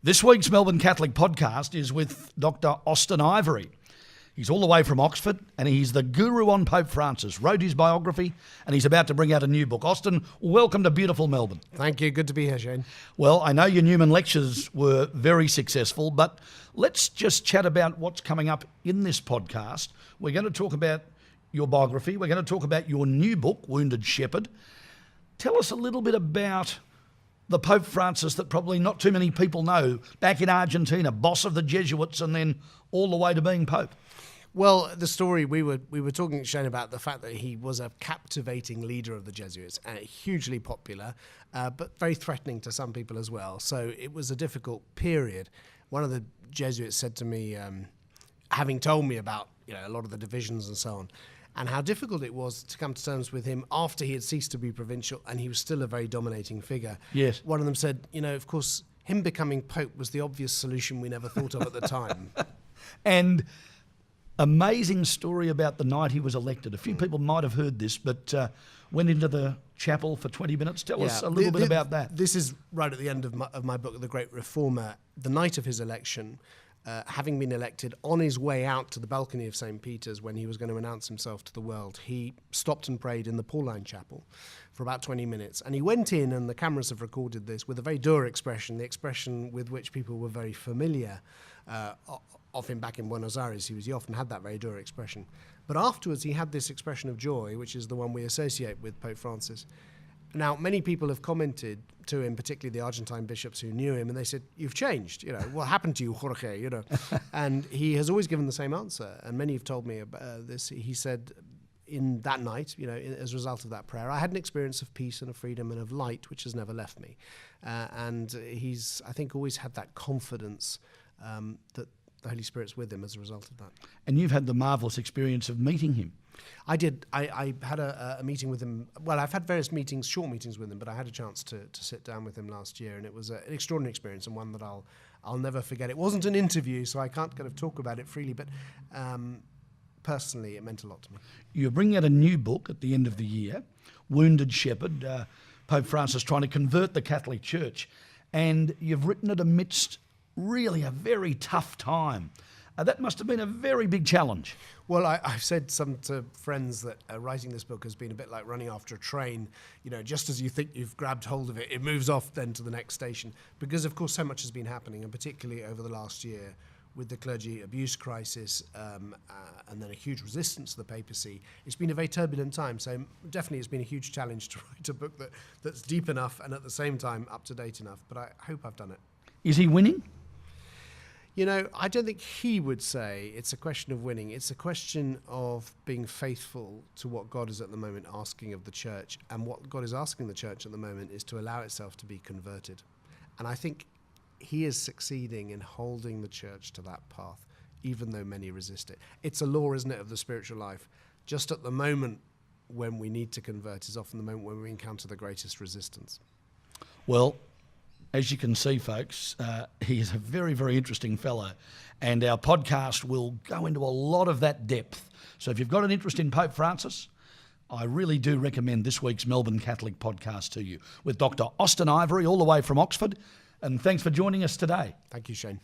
This week's Melbourne Catholic podcast is with Dr. Austen Ivereigh. He's all the way from Oxford and he's the guru on Pope Francis, wrote his biography and he's about to bring out a new book. Austen, welcome to beautiful Melbourne. Thank you. Good to be here, Shane. Well, I know your Newman lectures were very successful, but let's just chat about what's coming up in this podcast. We're going to talk about your biography. We're going to talk about your new book, Wounded Shepherd. Tell us a little bit about the Pope Francis that probably not too many people know, back in Argentina, boss of the Jesuits and then all the way to being Pope. Well, the story, we were talking, Shane, about the fact that he was a captivating leader of the Jesuits, hugely popular, but very threatening to some people as well. So it was a difficult period. One of the Jesuits said to me, having told me about a lot of the divisions and so on, and how difficult it was to come to terms with him after he had ceased to be provincial and he was still a very dominating figure. Yes. One of them said, of course, him becoming Pope was the obvious solution we never thought of at the time. And amazing story about the night he was elected. A few people might have heard this, but went into the chapel for 20 minutes. Tell us a little bit about that. This is right at the end of my book, The Great Reformer. The night of his election, having been elected, on his way out to the balcony of St. Peter's when he was going to announce himself to the world, he stopped and prayed in the Pauline Chapel for about 20 minutes. And he went in, and the cameras have recorded this, with a very dour expression, the expression with which people were very familiar of him back in Buenos Aires. He often had that very dour expression. But afterwards, he had this expression of joy, which is the one we associate with Pope Francis. Now, many people have commented to him, particularly the Argentine bishops who knew him, and they said, "You've changed. What happened to you, Jorge?" And he has always given the same answer. And many have told me about this. He said, in that night, as a result of that prayer, I had an experience of peace and of freedom and of light, which has never left me. And he's, I think, always had that confidence that the Holy Spirit's with him as a result of that. And you've had the marvellous experience of meeting him. I did. I had a meeting with him. Well, I've had various meetings, short meetings with him, but I had a chance to sit down with him last year, and it was an extraordinary experience and one that I'll never forget. It wasn't an interview, so I can't kind of talk about it freely, but personally, it meant a lot to me. You're bringing out a new book at the end of the year, Wounded Shepherd, Pope Francis trying to convert the Catholic Church, and you've written it amidst really a very tough time. That must have been a very big challenge. Well, I've said to friends that writing this book has been a bit like running after a train. Just as you think you've grabbed hold of it, it moves off then to the next station. Because, of course, so much has been happening, and particularly over the last year with the clergy abuse crisis and then a huge resistance to the papacy. It's been a very turbulent time, so definitely it's been a huge challenge to write a book that's deep enough and at the same time up to date enough. But I hope I've done it. Is he winning? I don't think he would say it's a question of winning. It's a question of being faithful to what God is at the moment asking of the church. And what God is asking the church at the moment is to allow itself to be converted. And I think he is succeeding in holding the church to that path, even though many resist it. It's a law, isn't it, of the spiritual life. Just at the moment when we need to convert is often the moment when we encounter the greatest resistance. Well, as you can see, folks, he is a very, very interesting fellow, and our podcast will go into a lot of that depth. So if you've got an interest in Pope Francis, I really do recommend this week's Melbourne Catholic podcast to you with Dr. Austen Ivereigh, all the way from Oxford. And thanks for joining us today. Thank you, Shane.